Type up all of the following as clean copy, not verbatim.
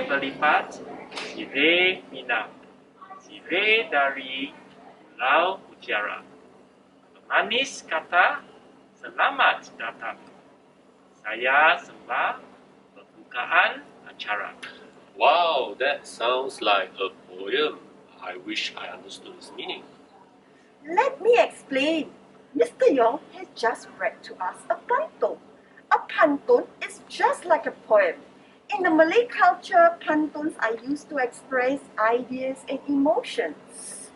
berlipat, sirih minang, sirih dari Pulau Mutiara. Pemanis kata, selamat datang. Saya sembah pembukaan acara. Wow, that sounds like a poem. I wish I understood its meaning. Let me explain. Mr. Yong has just read to us a pantun. A pantun is just like a poem. In the Malay culture, pantuns are used to express ideas and emotions.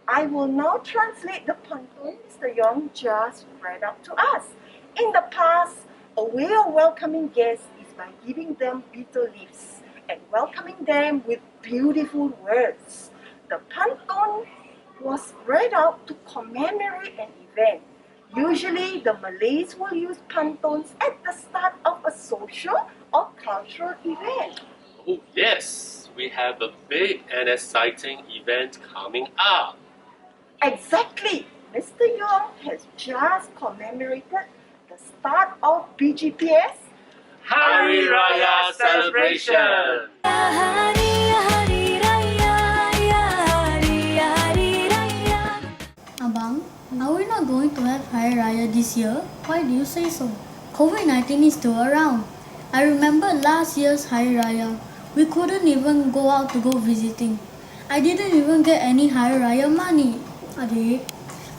I will now translate the pantun Mr. Yong just read out to us. In the past, a way of welcoming guests is by giving them bitter leaves and welcoming them with beautiful words. The pantun was read out to commemorate an event. Usually, the Malays will use pantuns at the start of a social or cultural event. Oh yes, we have a big and exciting event coming up. Exactly! Mr. Yong has just commemorated the start of BGPS Hari Raya celebration! Abang, are we not going to have Hari Raya this year? Why do you say so? COVID-19 is still around. I remember last year's Hari Raya. We couldn't even go out to go visiting. I didn't even get any Hari Raya money. Adik,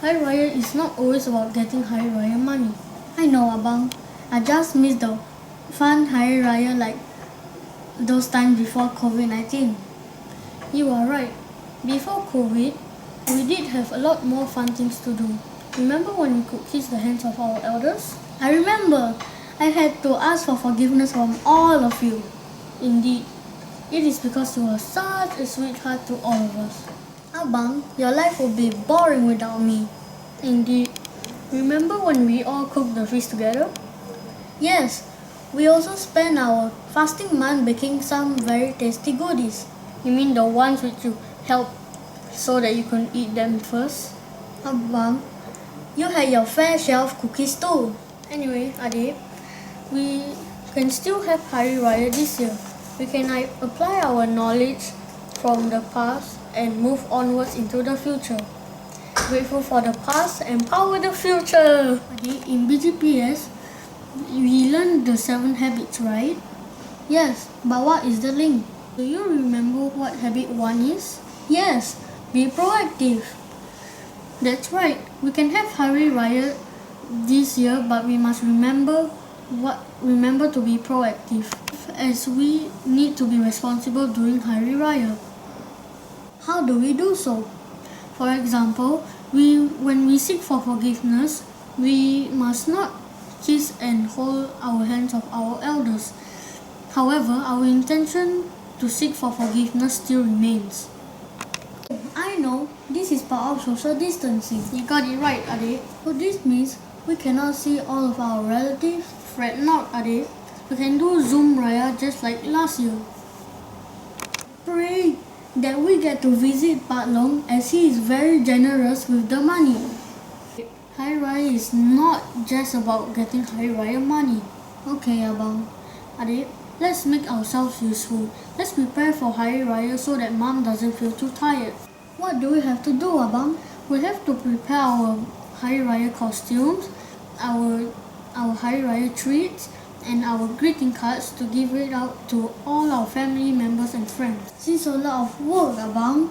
Hari Raya is not always about getting Hari Raya money. I know, Abang. I just miss the fun Hari Raya like those times before COVID-19. You are right. Before COVID, we did have a lot more fun things to do. Remember when we could kiss the hands of our elders? I remember. I had to ask for forgiveness from all of you. Indeed, it is because you were such a sweetheart to all of us. Abang, your life would be boring without me. Indeed. Remember when we all cooked the feast together? Yes, we also spent our fasting month baking some very tasty goodies. You mean the ones which you helped so that you can eat them first? Abang, you had your fair share of cookies too. Anyway, Adik, we can still have Hari Raya this year. We can apply our knowledge from the past and move onwards into the future. Grateful for the past, empower the future. Adik, in BGPS, we learned the 7 habits, right? Yes, but what is the link? Do you remember what habit 1 is? Yes, be proactive. That's right. We can have Hari Raya this year, but we must remember to be proactive, as we need to be responsible during Hari Raya. How do we do so? For example, when we seek for forgiveness, we must not kiss and hold our hands of our elders. However, our intention to seek for forgiveness still remains. I know, this is part of social distancing. You got it right, Adik. So this means we cannot see all of our relatives. Fret not, Adik. We can do Zoom Raya just like last year. Pray that we get to visit Pak Long, as he is very generous with the money. Hari Raya is not just about getting Hari Raya money. Okay, Abang. Adik, let's make ourselves useful. Let's prepare for Hari Raya so that Mom doesn't feel too tired. What do we have to do, Abang? We have to prepare our Hari Raya costumes, our Hari Raya treats, and our greeting cards to give it out to all our family members and friends. Since a lot of work, Abang,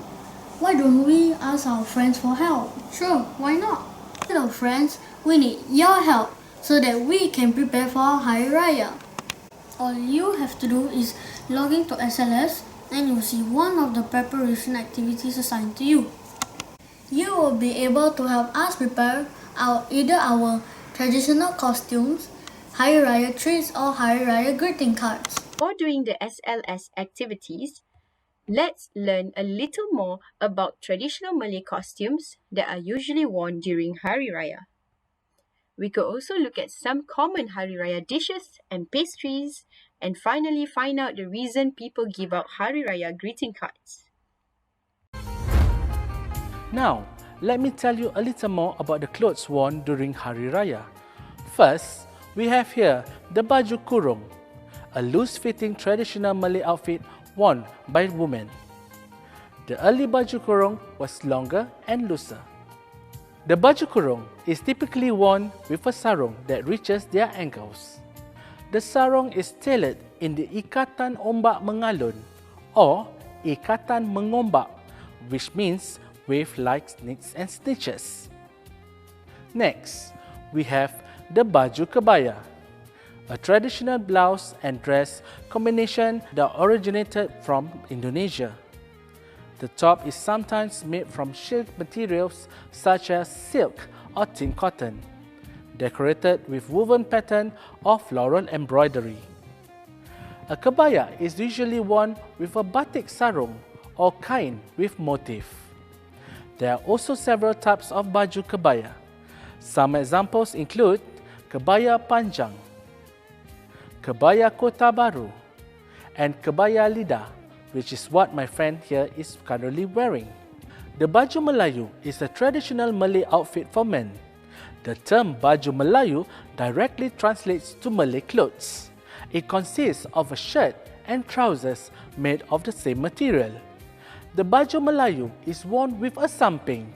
why don't we ask our friends for help? Sure, why not? Instead of friends, we need your help so that we can prepare for our Hari Raya. All you have to do is log into SLS and you'll see one of the preparation activities assigned to you. You will be able to help us prepare either our traditional costumes, Hari Raya treats, or Hari Raya greeting cards. Before doing the SLS activities, let's learn a little more about traditional Malay costumes that are usually worn during Hari Raya. We could also look at some common Hari Raya dishes and pastries, and finally find out the reason people give out Hari Raya greeting cards. Now, let me tell you a little more about the clothes worn during Hari Raya. First, we have here the baju kurung, a loose-fitting traditional Malay outfit worn by women. The early baju kurung was longer and looser. The baju kurung is typically worn with a sarung that reaches their ankles. The sarung is tailored in the ikatan ombak mengalun or ikatan mengombak, which means wave like snakes and stitches. Next, we have the baju kebaya, a traditional blouse and dress combination that originated from Indonesia. The top is sometimes made from silk materials such as silk or thin cotton, decorated with woven pattern or floral embroidery. A kebaya is usually worn with a batik sarung or kain with motif. There are also several types of baju kebaya. Some examples include kebaya panjang, kebaya kota baru, and kebaya lidah, which is what my friend here is currently wearing. The baju Melayu is a traditional Malay outfit for men. The term baju Melayu directly translates to Malay clothes. It consists of a shirt and trousers made of the same material. The baju Melayu is worn with a samping,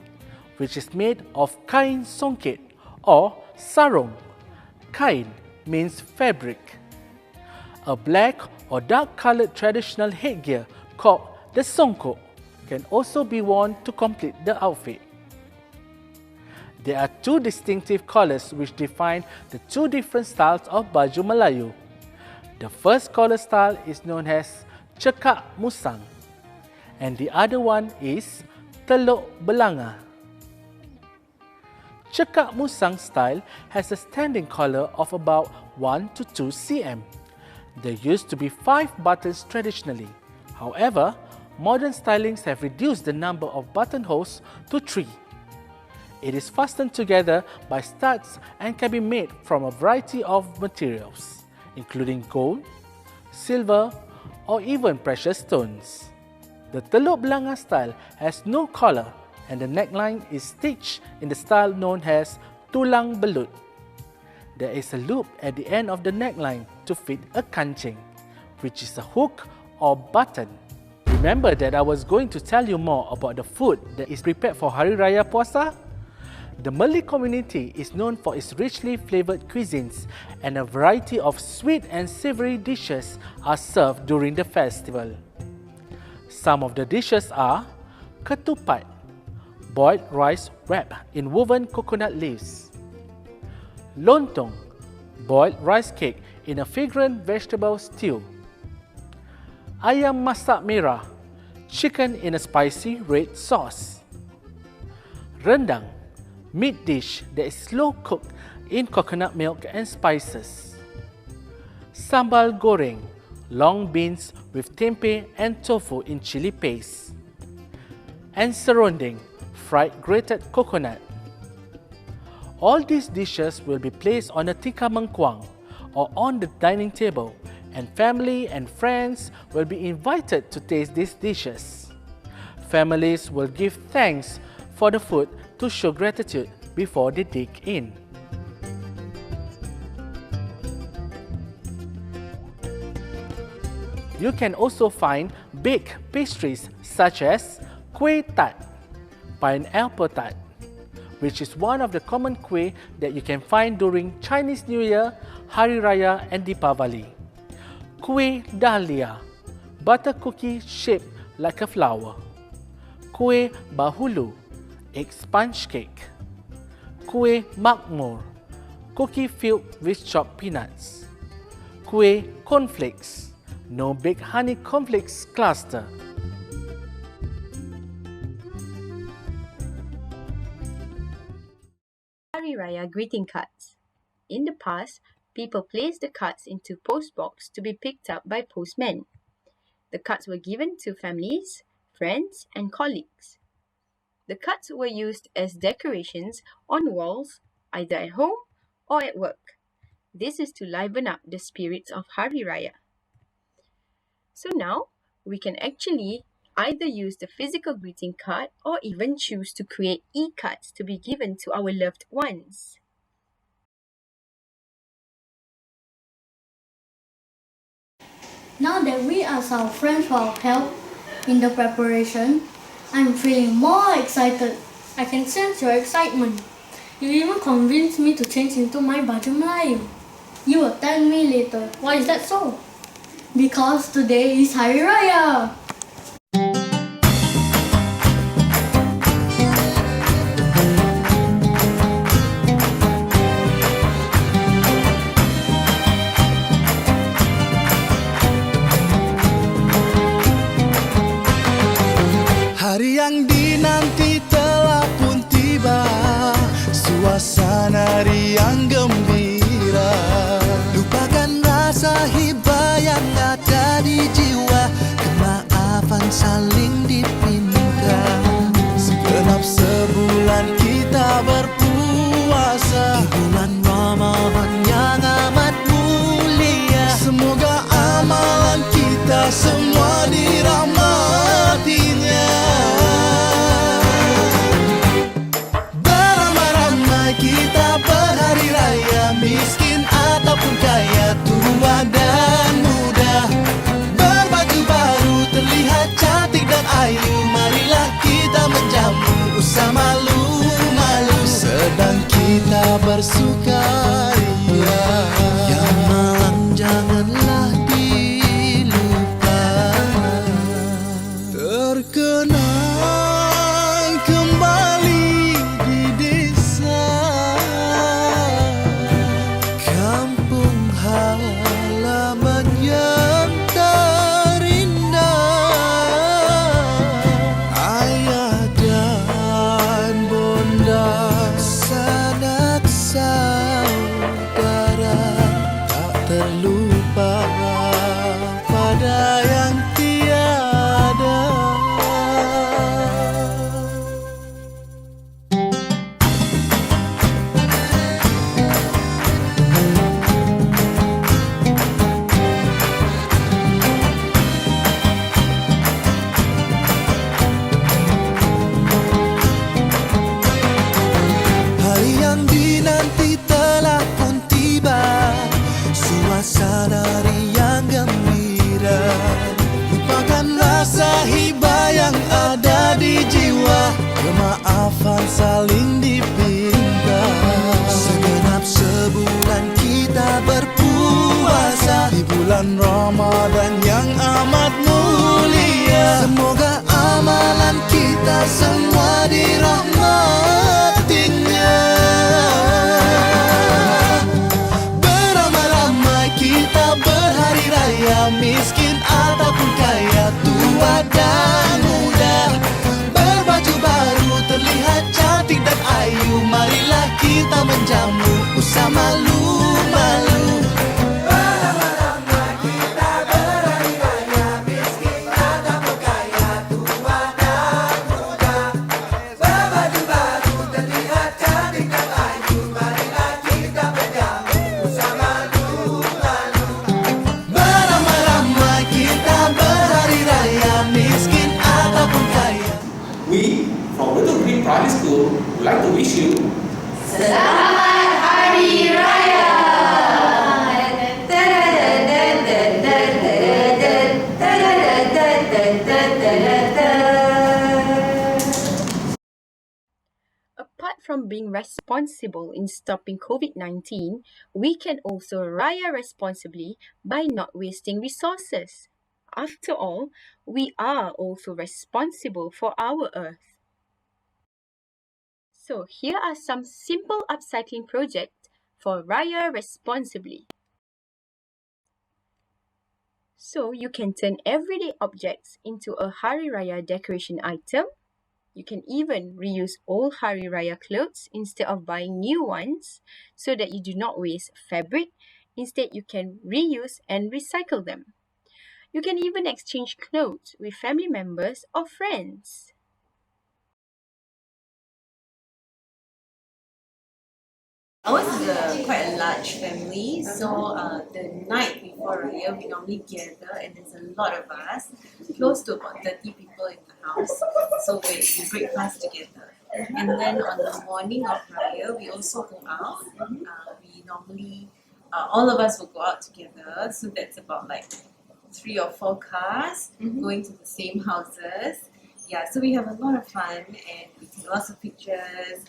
which is made of kain songket or sarung. Kain means fabric. A black or dark-colored traditional headgear called the songkok can also be worn to complete the outfit. There are two distinctive colors which define the two different styles of baju Melayu. The first color style is known as cekak musang, and the other one is teluk belanga. Cekak musang style has a standing collar of about 1 to 2 cm. There used to be 5 buttons traditionally. However, modern stylings have reduced the number of buttonholes to 3. It is fastened together by studs and can be made from a variety of materials, including gold, silver, or even precious stones. The teluk belanga style has no collar and the neckline is stitched in the style known as tulang belut. There is a loop at the end of the neckline to fit a kancing, which is a hook or button. Remember that I was going to tell you more about the food that is prepared for Hari Raya Puasa? The Malay community is known for its richly flavoured cuisines, and a variety of sweet and savoury dishes are served during the festival. Some of the dishes are ketupat, boiled rice wrapped in woven coconut leaves; lontong, boiled rice cake in a fragrant vegetable stew; ayam masak merah, chicken in a spicy red sauce; rendang, meat dish that is slow cooked in coconut milk and spices; sambal goreng, long beans with tempeh and tofu in chili paste; and serunding, fried grated coconut. All these dishes will be placed on a tikar mengkuang or on the dining table, and family and friends will be invited to taste these dishes. Families will give thanks for the food to show gratitude before they dig in. You can also find baked pastries such as kueh tat, pineapple tart, which is one of the common kueh that you can find during Chinese New Year, Hari Raya and Deepavali; kueh dahlia, butter cookie shaped like a flower; kueh bahulu, egg sponge cake; kueh makmur, cookie filled with chopped peanuts; kueh cornflakes, no baked honey cornflakes cluster. Hari Raya greeting cards. In the past, people placed the cards into postbox to be picked up by postmen. The cards were given to families, friends, and colleagues. The cards were used as decorations on walls, either at home or at work. This is to liven up the spirits of Hari Raya. So now, we can actually either use the physical greeting card or even choose to create e-cards to be given to our loved ones. Now that we asked our friends for help in the preparation, I'm feeling more excited. I can sense your excitement. You even convinced me to change into my baju Melayu. You will tell me later. Why is that so? Because today is Hari Raya. Hari yang dinanti telah pun tiba, suasana riang gembira. Lupakan rasa hibah yang ada di jiwa, kemaafan saling dipinta. Segenap sebulan kita berpuasa di bulan Ramadan yang amat mulia. Semoga amalan kita semua dirahmatinya. Beramai-ramai kita berhari raya, miskin ataupun kaya, tua dan muda. Berbaju baru terlihat cantik dan ayu, marilah kita menjamu usah malu-malu. Sedang kita bersukaria, yang malang janganlah dilupakan. Terkenang kembali di desa, kampung halaman yang terindah. Ayah dan bunda, sanak saudara, tak terlupa pada yang tiada. Hari yang dinanti telah pun tiba, suasana riang gembira. Lupakan rasa hibah yang ada di jiwa, kemaafan saling dipinta. Segenap sebulan kita berpuasa di bulan Ramadan yang amat mulia. Semoga amalan kita semua dirahmatinya. Beramai-ramai kita berhari raya, miskin ataupun kaya, tua dan muda. Berbaju baru terlihat cantik dan ayu, marilah kita menjamu usah malu-malu. Beramai-ramai kita berhari raya, miskin ataupun kaya, tua dan muda. Berbaju baru terlihat cantik dan ayu, marilah kita menjamu usah malu-malu. Beramai-ramai kita berhari raya, miskin ataupun kaya. We from Little Green Primary School would like to wish you Apart from being responsible in stopping COVID-19, we can also raya responsibly by not wasting resources. After all, we are also responsible for our earth. So here are some simple upcycling projects for raya responsibly. So you can turn everyday objects into a Hari Raya decoration item. You can even reuse old Hari Raya clothes instead of buying new ones so that you do not waste fabric. Instead, you can reuse and recycle them. You can even exchange clothes with family members or friends. Ours is quite a large family, so the night before Raya, we normally gather, and there's a lot of us, close to about 30 people in the house. So we breakfast together, and then on the morning of Raya, we also go out. We normally all of us will go out together. So that's about like 3 or 4 cars going to the same houses. Yeah, so we have a lot of fun and we take lots of pictures,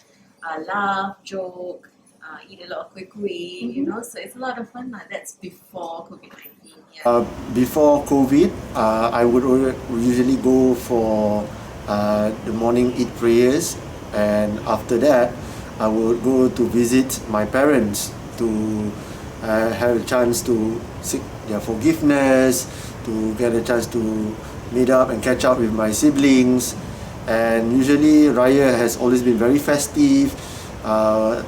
laugh, joke, eat a lot of kuih-kuih, you know, so it's a lot of fun. That's before COVID-19. Yeah. Before COVID, I would usually go for the morning Eid prayers, and after that, I would go to visit my parents to have a chance to seek their forgiveness, to get a chance to meet up and catch up with my siblings. And usually Raya has always been very festive,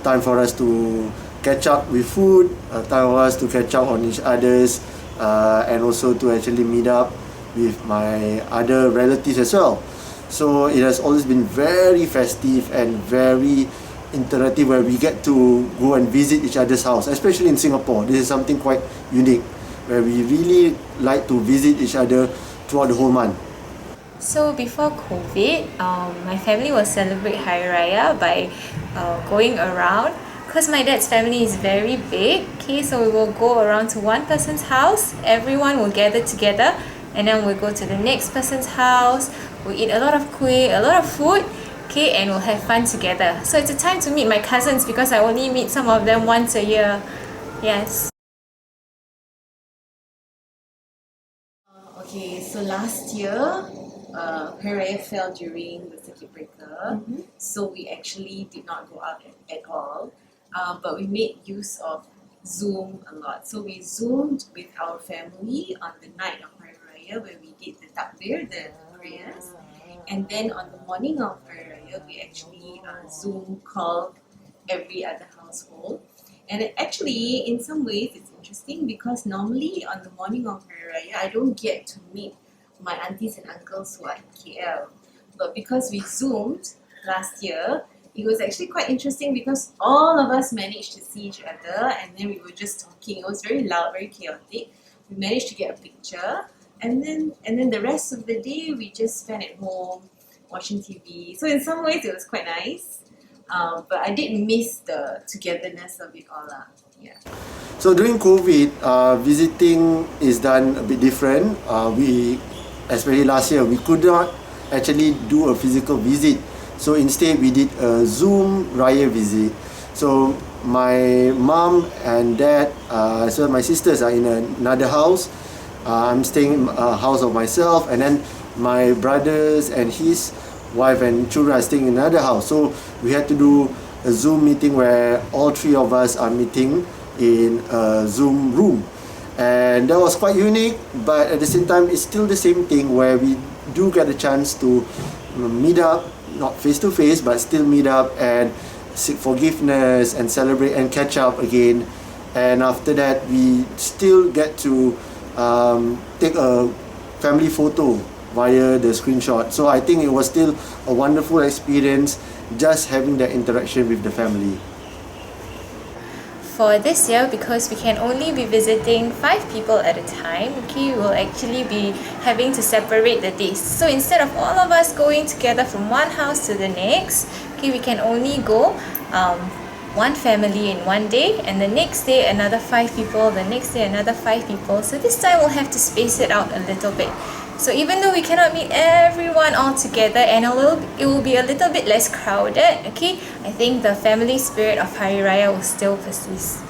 time for us to catch up with food, time for us to catch up on each other's, and also to actually meet up with my other relatives as well. So it has always been very festive and very interactive, where we get to go and visit each other's house, especially in Singapore. This is something quite unique, where we really like to visit each other throughout the whole month. So before COVID, my family will celebrate Hari Raya by going around, because my dad's family is very big. Okay, so we will go around to one person's house, everyone will gather together, and then we'll go to the next person's house, we'll eat a lot of kuih, a lot of food, okay, and we'll have fun together. So it's a time to meet my cousins, because I only meet some of them once a year. Yes. Okay, so last year, Hari Raya fell during the circuit breaker, so we actually did not go out at all, but we made use of Zoom a lot. So we Zoomed with our family on the night of Hari Raya, where we did the takbir, the prayers, and then on the morning of Hari Raya, we actually Zoom called every other household. And actually, in some ways, it's interesting, because normally on the morning of Hari Raya, I don't get to meet my aunties and uncles who are in KL. But because we Zoomed last year, it was actually quite interesting, because all of us managed to see each other, and then we were just talking. It was very loud, very chaotic. We managed to get a picture, and then the rest of the day we just spent at home watching TV. So in some ways, it was quite nice. But I did miss the togetherness of it all. Yeah. So during COVID, visiting is done a bit different. Especially last year, we could not actually do a physical visit. So instead, we did a Zoom Raya visit. So my mom and dad, as well as my sisters, are in another house. I'm staying in a house of myself, and then my brothers and his wife and children are staying in another house. So we had to do a Zoom meeting where all 3 of us are meeting in a Zoom room. And that was quite unique, but at the same time, it's still the same thing, where we do get a chance to meet up, not face to face, but still meet up and seek forgiveness and celebrate and catch up again. And after that, we still get to take a family photo via the screenshot. So I think it was still a wonderful experience, just having that interaction with the family. For this year, because we can only be visiting 5 people at a time, okay, we will actually be having to separate the days. So instead of all of us going together from one house to the next, okay, we can only go one family in one day, and the next day another 5 people, the next day another 5 people. So this time we'll have to space it out a little bit. So even though we cannot meet everyone all together, and it will be a little bit less crowded, okay, I think the family spirit of Hari Raya will still persist.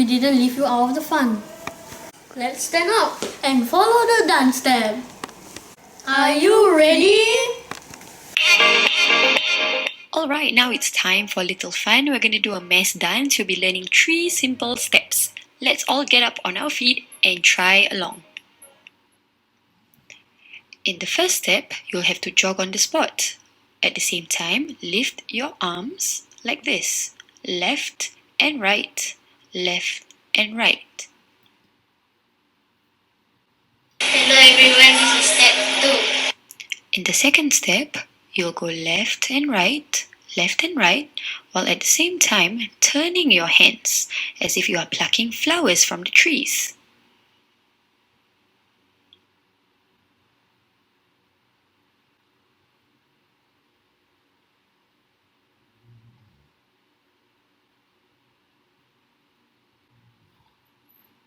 we didn't leave you out of the fun. Let's stand up and follow the dance step. Are you ready? Alright, now it's time for a little fun. We're going to do a mass dance. We'll be learning 3 simple steps. Let's all get up on our feet and try along. In the first step, you'll have to jog on the spot. At the same time, lift your arms like this. Left and right, left and right. Hello everyone, this is step 2. In the second step, you'll go left and right, while at the same time turning your hands as if you are plucking flowers from the trees.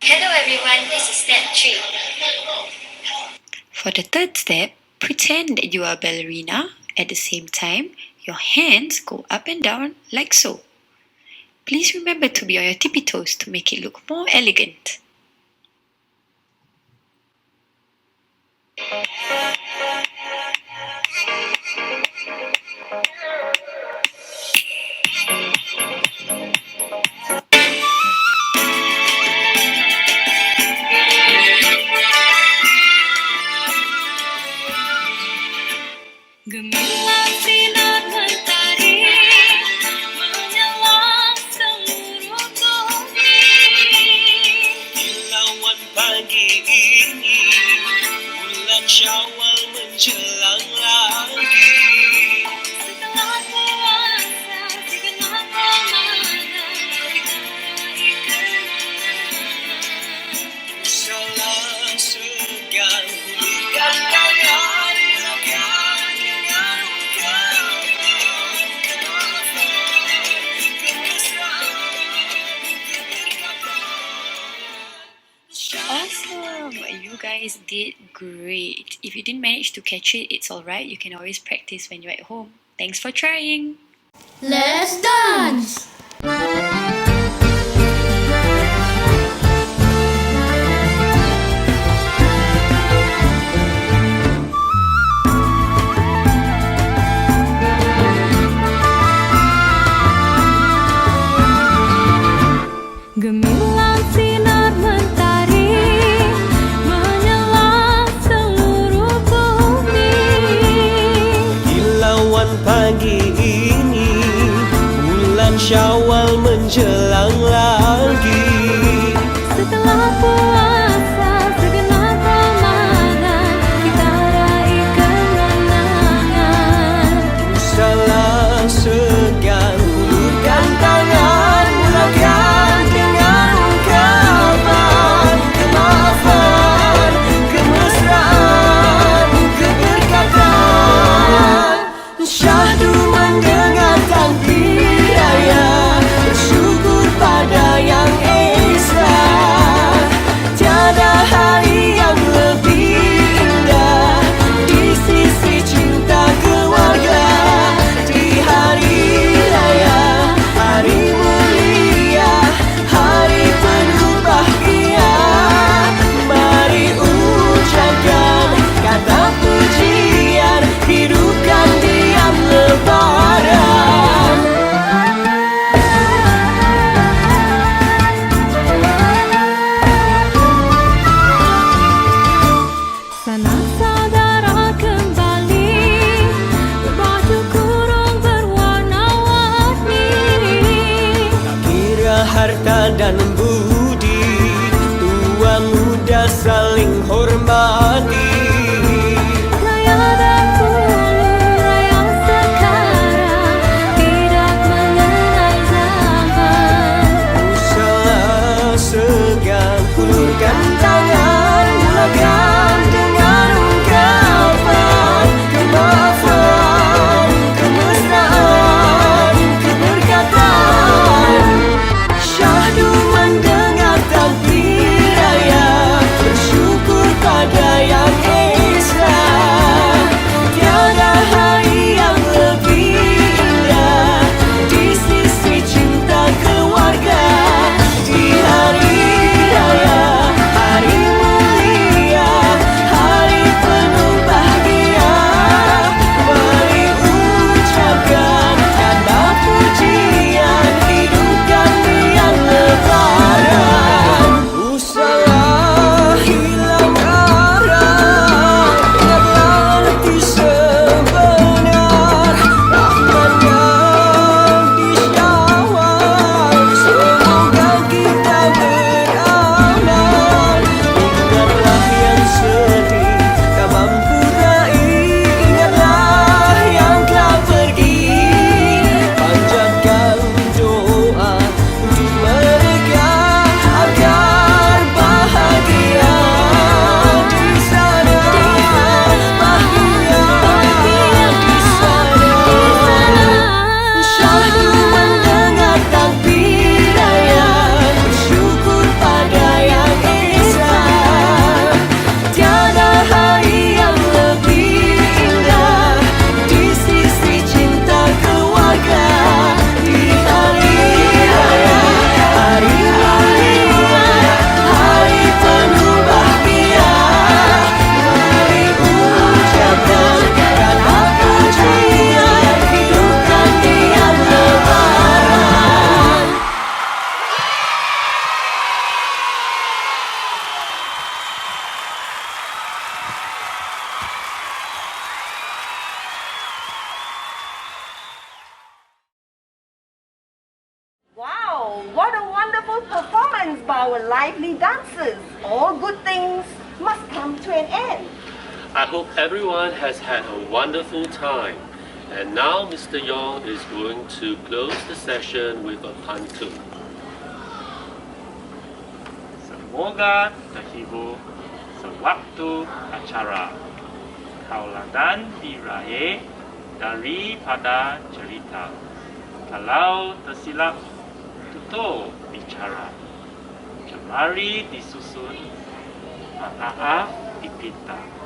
Hello everyone, this is step 3. For the third step, pretend that you are a ballerina. At the same time, your hands go up and down like so. Please remember to be on your tippy toes to make it look more elegant. Gemilang sinar mentari menyelam seluruh bumi. Kilauan pagi ini bulan Syawal menjelang lagi. Setelah puasa segenap Ramadan kita raih kemenangan. Salah segan pulihkan tangan mulakan. Awesome! You guys did great. If you didn't manage to catch it, it's alright. You can always practice when you're at home. Thanks for trying! Let's dance! Gemilang sinar mentari menyelam seluruh bumi. Kilauan pagi ini bulan Syawal menjelang lagi. Setelah puasa segenap Ramadan kita raih kemenangan. Salah segan hulurkan tangan mulakan. Syahdu mendengar takbir raya, bersyukur pada Yang Esa. Tiada hari yang lebih indah di sisi cinta keluarga. Di hari raya, hari mulia, hari penuh bahagia. Mari ucapkan kata pujian, hidupkan diam lebaran. Sanak saudara kembali berbaju kurung berwarna-warni. Tak kira harta dan budi, tua muda saling hormati. Raya dahulu, raya sekarang, tidak mengenal zaman. Salah segan, hulurkan tangan, mulakan dengan ungkapan kemaafan, kemesraan, keberkatan. Syahdu mendengar takbir raya, bersyukur pada Yang Esa. Tiada hari yang lebih indah di sisi cinta keluarga. Di hari of our lively dances, all good things must come to an end. I hope everyone has had a wonderful time. And now Mr. Yong is going to close the session with a pantun. Semoga terhibur sewaktu acara. Tauladan diraih daripada cerita. Kalau tersilap, tutur bicara. Jemari disusun, maaf dipinta.